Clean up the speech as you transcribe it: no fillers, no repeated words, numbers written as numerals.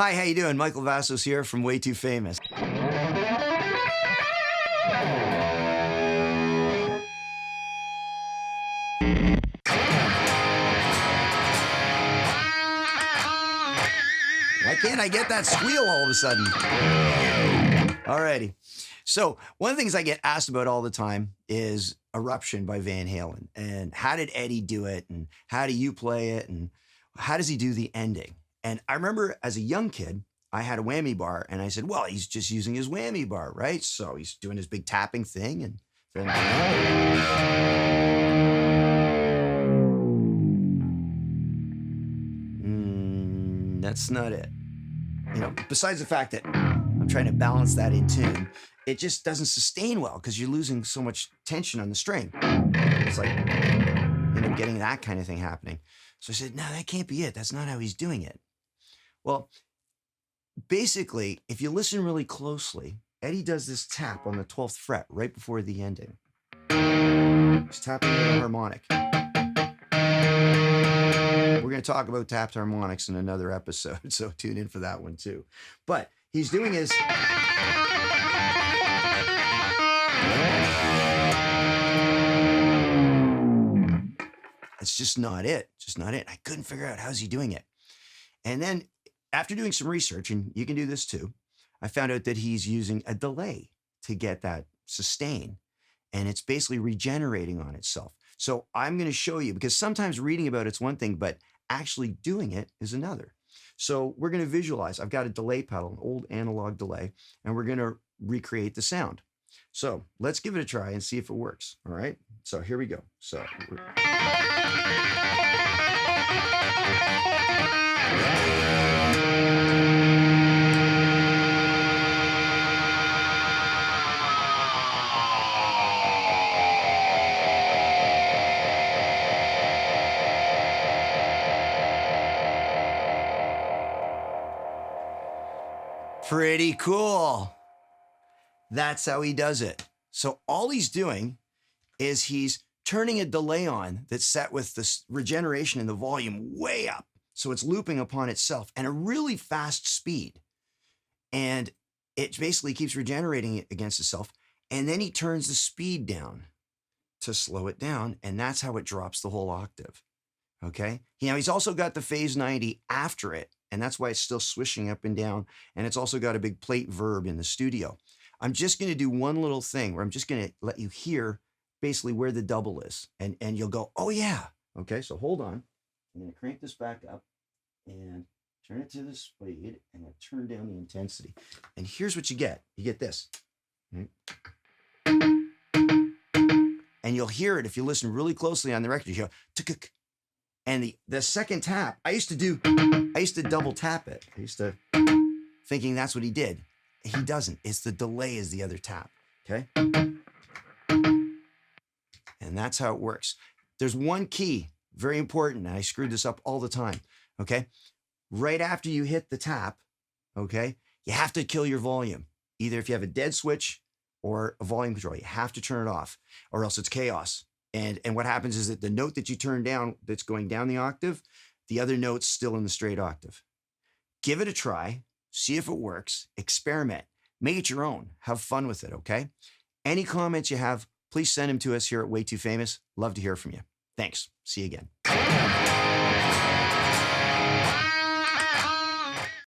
Hi, how you doing? Michael Vassos here from Way Too Famous. Why can't I get that squeal all of a sudden? Alrighty. So one of the things I get asked about all the time is Eruption by Van Halen. And how did Eddie do it? And how do you play it? And how does he do the ending? And I remember as a young kid, I had a whammy bar and I said, well, he's just using his whammy bar, right? So he's doing his big tapping thing and that's not it. Besides the fact that I'm trying to balance that in tune, it just doesn't sustain well because you're losing so much tension on the string. It's like, getting that kind of thing happening. So I said, no, that can't be it. That's not how he's doing it. Well, basically, if you listen really closely, Eddie does this tap on the 12th fret right before the ending. He's tapping the harmonic. We're going to talk about tapped harmonics in another episode, so tune in for that one too. But he's doing his... It's just not it. Just not it. I couldn't figure out how's he doing it. And then after doing some research, and you can do this too, I found out that he's using a delay to get that sustain. And it's basically regenerating on itself. So I'm going to show you, because sometimes reading about it's one thing, but actually doing it is another. So we're going to visualize. I've got a delay pedal, an old analog delay, and we're going to recreate the sound. So let's give it a try and see if it works. All right. So here we go. So. Pretty cool. That's how he does it. So all he's doing is he's turning a delay on that's set with this regeneration in the volume way up. So it's looping upon itself and a really fast speed. And it basically keeps regenerating it against itself. And then he turns the speed down to slow it down. And that's how it drops the whole octave. Okay. He's also got the phase 90 after it. And that's why it's still swishing up and down. And it's also got a big plate verb in the studio. I'm just going to do one little thing where I'm just going to let you hear basically where the double is. And you'll go, oh yeah. Okay, so hold on. I'm going to crank this back up and turn it to the speed and I'll turn down the intensity. And here's what you get. You get this. And you'll hear it if you listen really closely on the record. You go, tick. And the second tap, I used to double tap it. I used to thinking that's what he did. He doesn't. It's the delay is the other tap. Okay. And that's how it works. There's one key, very important. And I screwed this up all the time. Okay. Right after you hit the tap, okay, you have to kill your volume. Either if you have a dead switch or a volume control, you have to turn it off or else it's chaos. And what happens is that the note that you turn down that's going down the octave, the other note's still in the straight octave. Give it a try. See if it works. Experiment. Make it your own. Have fun with it, okay? Any comments you have, please send them to us here at Way Too Famous. Love to hear from you. Thanks. See you again.